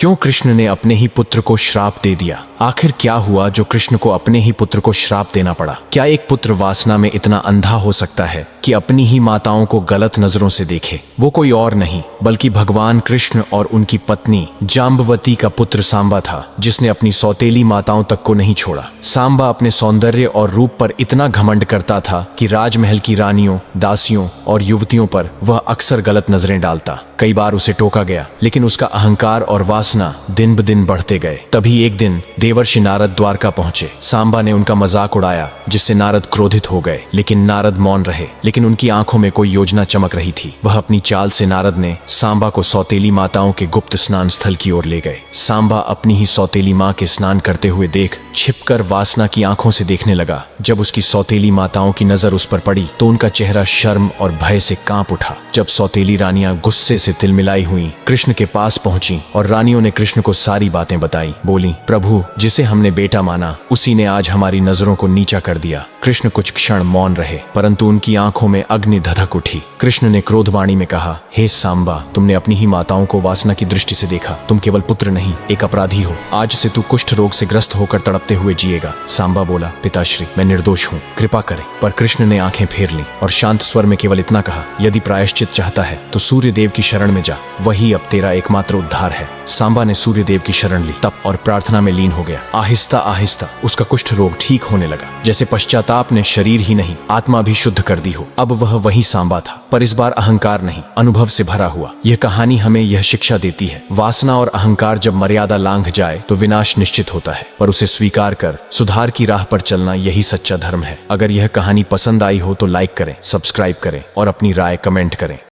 क्यों कृष्ण ने अपने ही पुत्र को श्राप दे दिया? आखिर क्या हुआ जो कृष्ण को अपने ही पुत्र को श्राप देना पड़ा? क्या एक पुत्र वासना में इतना अंधा हो सकता है कि अपनी ही माताओं को गलत नजरों से देखे? वो कोई और नहीं बल्कि भगवान कृष्ण और उनकी पत्नी जाम्बवती का पुत्र सांबा था, जिसने अपनी सौतेली माताओं तक को नहीं छोड़ा। सांबा अपने सौंदर्य और रूप पर इतना घमंड करता था कि राजमहल की रानियों, दासियों और युवतियों पर वह अक्सर गलत नजरें डालता। कई बार उसे टोका गया, लेकिन उसका अहंकार और वासना दिन ब दिन बढ़ते गए। तभी एक दिन देवर्षि नारद द्वारका पहुंचे। सांबा ने उनका मजाक उड़ाया, जिससे नारद क्रोधित हो गए, लेकिन नारद मौन रहे। लेकिन उनकी आंखों में कोई योजना चमक रही थी। वह अपनी चाल से नारद ने सांबा को सौतेली माताओं के गुप्त स्नान स्थल की ओर ले गए। सांबा अपनी ही सौतेली माँ के स्नान करते हुए देख छिपकर वासना की आंखों से देखने लगा। जब उसकी सौतेली माताओं की नजर उस पर पड़ी तो उनका चेहरा शर्म और भय से कांप उठा। जब सौतेली रानियां गुस्से से तिलमिलाई हुई कृष्ण के पास पहुंची और रानियों ने कृष्ण को सारी बातें बताई। बोली, प्रभु, जिसे हमने बेटा माना उसी ने आज हमारी नजरों को नीचा कर दिया। कृष्ण कुछ क्षण मौन रहे, परंतु उनकी आंखों में अग्नि धधक उठी। कृष्ण ने क्रोधवाणी में कहा, हे सांबा, तुमने अपनी ही माताओं को वासना की दृष्टि से देखा। तुम केवल पुत्र नहीं, एक अपराधी हो। आज से तू कुष्ठ रोग से ग्रस्त होकर तड़पते हुए जिएगा। सांबा बोला, पिताश्री, मैं निर्दोष हूँ, कृपा करें। पर कृष्ण ने आंखें फेर लीं और शांत स्वर में केवल इतना कहा, यदि प्रायश्चित चाहता है तो सूर्य देव की शरण में जा, वही अब तेरा एकमात्र उद्धार है। सांबा ने सूर्य देव की शरण ली, तप और प्रार्थना में लीन हो गया। आहिस्ता आहिस्ता उसका कुष्ठ रोग ठीक होने लगा, जैसे पश्चाताप ने शरीर ही नहीं आत्मा भी शुद्ध कर दी हो। अब वह वही सांबा था, पर इस बार अहंकार नहीं, अनुभव से भरा हुआ। यह कहानी हमें यह शिक्षा देती है, वासना और अहंकार जब मर्यादा लांघ जाए तो विनाश निश्चित होता है, पर उसे स्वीकार कर सुधार की राह पर चलना यही सच्चा धर्म है। अगर यह कहानी पसंद आई हो तो लाइक करें, सब्सक्राइब करें और अपनी राय कमेंट करें।